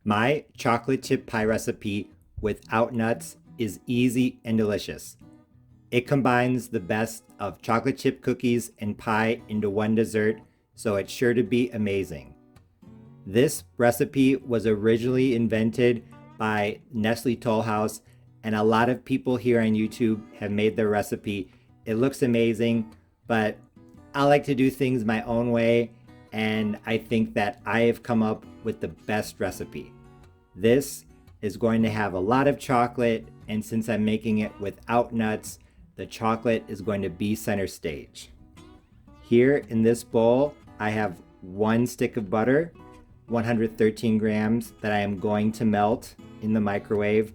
My chocolate chip pie recipe without nuts is easy and delicious. It combines the best of chocolate chip cookies and pie into one dessert, so it's sure to be amazing. This recipe was originally invented by Nestle Toll House, and a lot of people here on YouTube have made their recipe. It looks amazing, but I like to do things my own way, and I think that I have come up with the best recipe. This is going to have a lot of chocolate, and since I'm making it without nuts, the chocolate is going to be center stage. Here in this bowl, I have 1 stick of butter, 113 grams that I am going to melt in the microwave.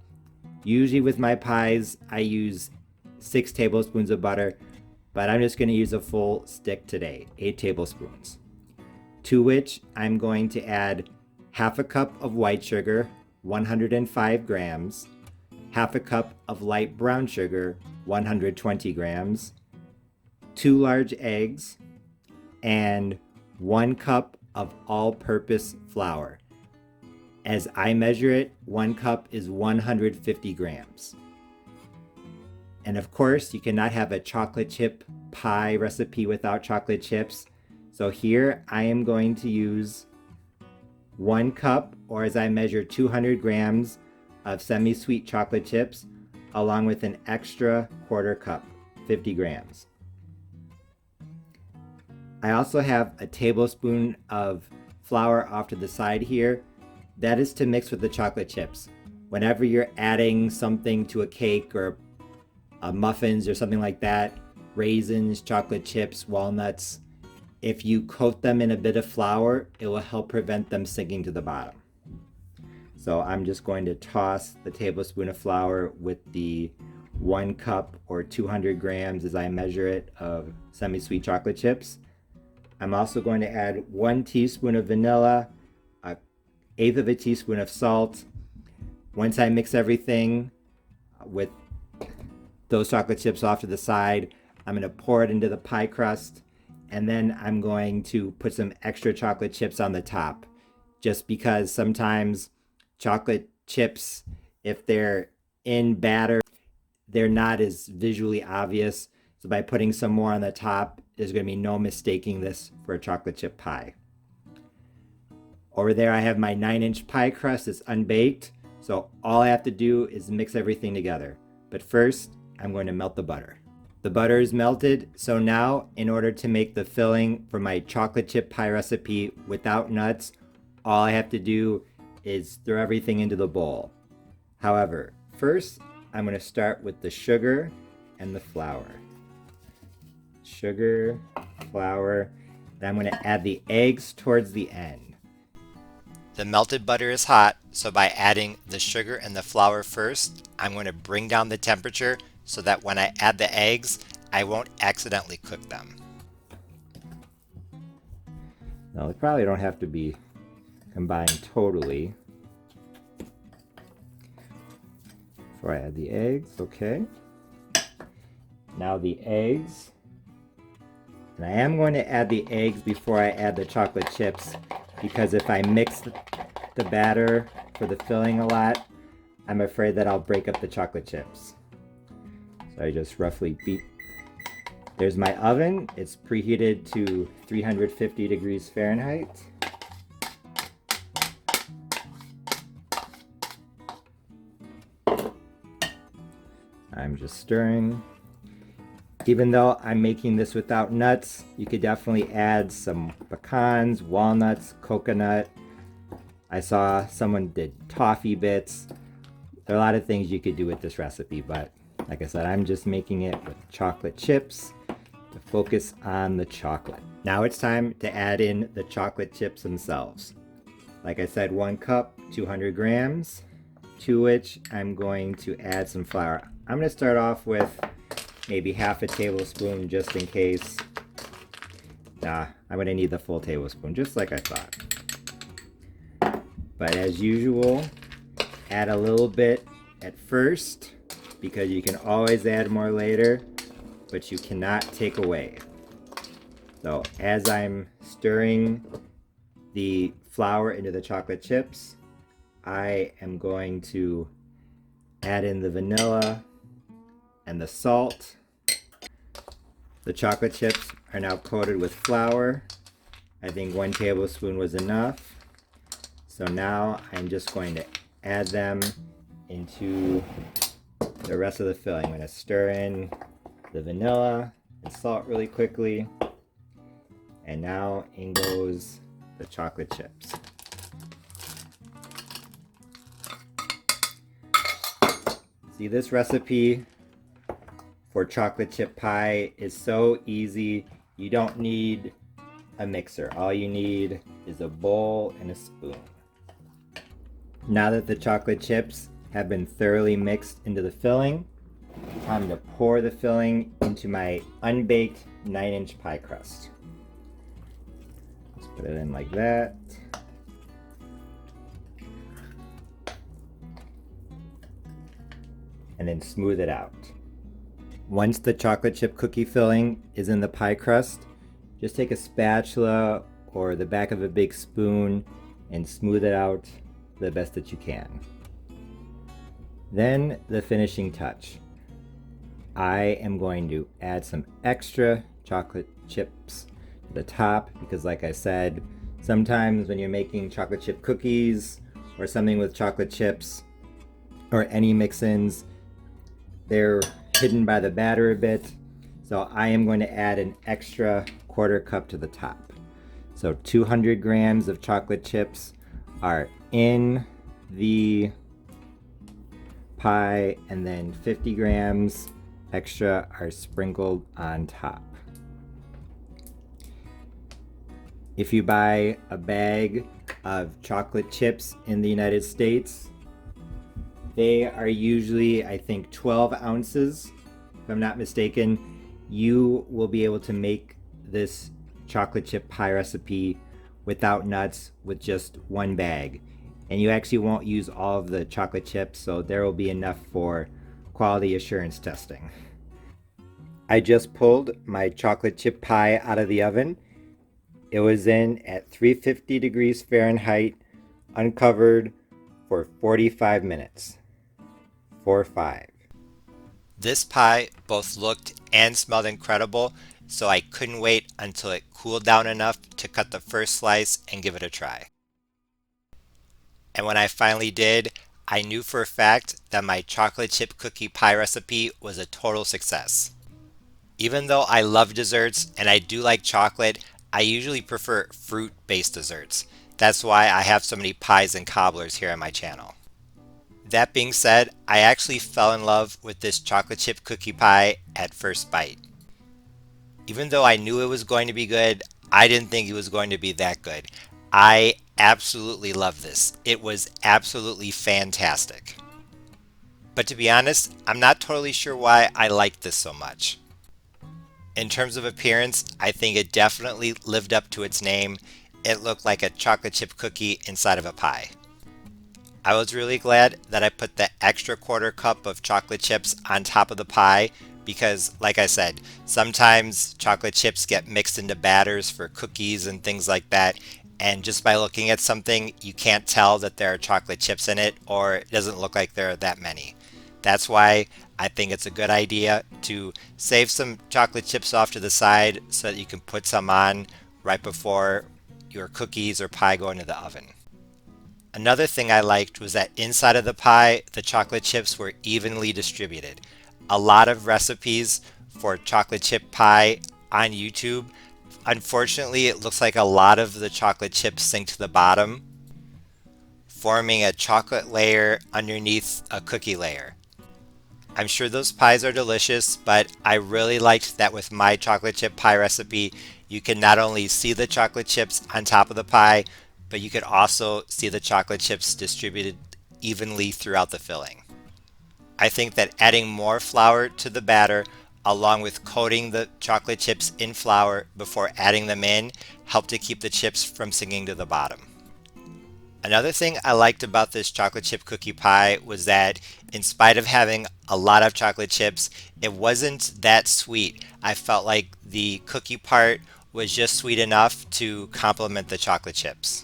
Usually with my pies, I use 6 tablespoons of butter, but I'm just going to use a full stick today, 8 tablespoons. To which I'm going to add half a cup of white sugar, 105 grams, half a cup of light brown sugar, 120 grams, 2 large eggs, and 1 cup of all-purpose flour. As I measure it, 1 cup is 150 grams. And of course, you cannot have a chocolate chip pie recipe without chocolate chips. So here I am going to use 1 cup, or as I measure, 200 grams of semi-sweet chocolate chips, along with an extra quarter cup, 50 grams. I also have a tablespoon of flour off to the side here. That is to mix with the chocolate chips. Whenever you're adding something to a cake or muffins or something like that, raisins, chocolate chips, walnuts, if you coat them in a bit of flour, it will help prevent them sinking to the bottom. So I'm just going to toss the tablespoon of flour with the 1 cup or 200 grams as I measure it of semi-sweet chocolate chips. I'm also going to add 1 teaspoon of vanilla, 1/8 of a teaspoon of salt. Once I mix everything with those chocolate chips off to the side, I'm going to pour it into the pie crust, and then I'm going to put some extra chocolate chips on the top, just because sometimes chocolate chips, if they're in batter, they're not as visually obvious. So by putting some more on the top, there's going to be no mistaking this for a chocolate chip pie. Over there I have my 9-inch pie crust. It's unbaked, so all I have to do is mix everything together. But first, I'm going to melt the butter. The butter is melted, so now in order to make the filling for my chocolate chip pie recipe without nuts, all I have to do is throw everything into the bowl. However, first I'm going to start with the sugar and the flour. Sugar, flour, then I'm going to add the eggs towards the end. The melted butter is hot, so by adding the sugar and the flour first, I'm going to bring down the temperature so that when I add the eggs, I won't accidentally cook them. Now, they probably don't have to be combined totally. Before I add the eggs, okay. Now the eggs. And I am going to add the eggs before I add the chocolate chips, because if I mix the batter for the filling a lot, I'm afraid that I'll break up the chocolate chips. So I just roughly beat. There's my oven. It's preheated to 350 degrees Fahrenheit. I'm just stirring. Even though I'm making this without nuts, you could definitely add some pecans, walnuts, coconut. I saw someone did toffee bits. There are a lot of things you could do with this recipe, but like I said, I'm just making it with chocolate chips to focus on the chocolate. Now it's time to add in the chocolate chips themselves. Like I said, 1 cup, 200 grams, to which I'm going to add some flour. I'm going to start off with maybe half a tablespoon just in case. Nah, I'm going to need the full tablespoon, just like I thought. But as usual, add a little bit at first, because you can always add more later, but you cannot take away. So as I'm stirring the flour into the chocolate chips, I am going to add in the vanilla and the salt. The chocolate chips are now coated with flour. I think 1 tablespoon was enough. So now I'm just going to add them into the rest of the filling. I'm going to stir in the vanilla and salt really quickly. And now in goes the chocolate chips. See, this recipe for chocolate chip pie is so easy. You don't need a mixer. All you need is a bowl and a spoon. Now that the chocolate chips have been thoroughly mixed into the filling, time to pour the filling into my unbaked 9-inch pie crust. Let's put it in like that. And then smooth it out. Once the chocolate chip cookie filling is in the pie crust, just take a spatula or the back of a big spoon and smooth it out the best that you can. Then the finishing touch. I am going to add some extra chocolate chips to the top because, like I said, sometimes when you're making chocolate chip cookies or something with chocolate chips or any mix-ins, they're hidden by the batter a bit. So I am going to add an extra 1/4 cup to the top. So 200 grams of chocolate chips are in the pie, and then 50 grams extra are sprinkled on top. If you buy a bag of chocolate chips in the United States, they are usually, I think, 12 ounces. If I'm not mistaken, you will be able to make this chocolate chip pie recipe without nuts with just one bag. And you actually won't use all of the chocolate chips, so there will be enough for quality assurance testing. I just pulled my chocolate chip pie out of the oven. It was in at 350 degrees Fahrenheit, uncovered for 45 minutes. 4-5. This pie both looked and smelled incredible, so I couldn't wait until it cooled down enough to cut the first slice and give it a try. And when I finally did, I knew for a fact that my chocolate chip cookie pie recipe was a total success. Even though I love desserts and I do like chocolate, I usually prefer fruit-based desserts. That's why I have so many pies and cobblers here on my channel. That being said, I actually fell in love with this chocolate chip cookie pie at first bite. Even though I knew it was going to be good, I didn't think it was going to be that good. I absolutely love this. It was absolutely fantastic. But to be honest, I'm not totally sure why I liked this so much. In terms of appearance, I think it definitely lived up to its name. It looked like a chocolate chip cookie inside of a pie. I was really glad that I put the extra 1/4 cup of chocolate chips on top of the pie because, like I said, sometimes chocolate chips get mixed into batters for cookies and things like that, and just by looking at something, you can't tell that there are chocolate chips in it, or it doesn't look like there are that many. That's why I think it's a good idea to save some chocolate chips off to the side so that you can put some on right before your cookies or pie go into the oven. Another thing I liked was that inside of the pie, the chocolate chips were evenly distributed. A lot of recipes for chocolate chip pie on YouTube, unfortunately, it looks like a lot of the chocolate chips sink to the bottom, forming a chocolate layer underneath a cookie layer. I'm sure those pies are delicious, but I really liked that with my chocolate chip pie recipe, you can not only see the chocolate chips on top of the pie, but you could also see the chocolate chips distributed evenly throughout the filling. I think that adding more flour to the batter, along with coating the chocolate chips in flour before adding them in, helped to keep the chips from sinking to the bottom. Another thing I liked about this chocolate chip cookie pie was that in spite of having a lot of chocolate chips, it wasn't that sweet. I felt like the cookie part was just sweet enough to complement the chocolate chips.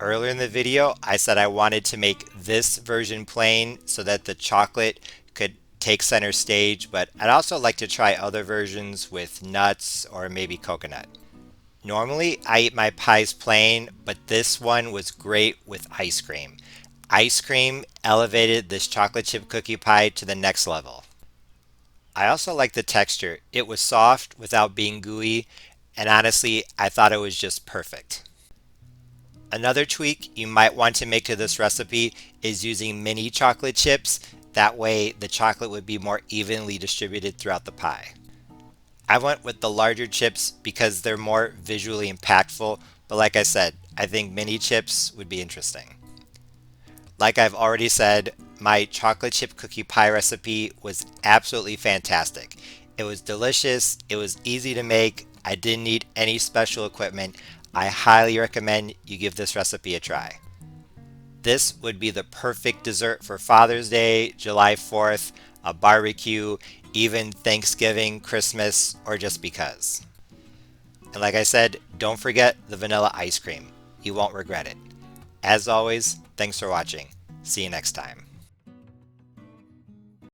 Earlier in the video, I said I wanted to make this version plain so that the chocolate could take center stage, but I'd also like to try other versions with nuts or maybe coconut. Normally, I eat my pies plain, but this one was great with ice cream. Ice cream elevated this chocolate chip cookie pie to the next level. I also like the texture. It was soft without being gooey, and honestly, I thought it was just perfect. Another tweak you might want to make to this recipe is using mini chocolate chips. That way, the chocolate would be more evenly distributed throughout the pie. I went with the larger chips because they're more visually impactful, but like I said, I think mini chips would be interesting. Like I've already said, my chocolate chip cookie pie recipe was absolutely fantastic. It was delicious, it was easy to make, I didn't need any special equipment. I highly recommend you give this recipe a try. This would be the perfect dessert for Father's Day, July 4th, a barbecue, even Thanksgiving, Christmas, or just because. And like I said, don't forget the vanilla ice cream. You won't regret it. As always, thanks for watching. See you next time.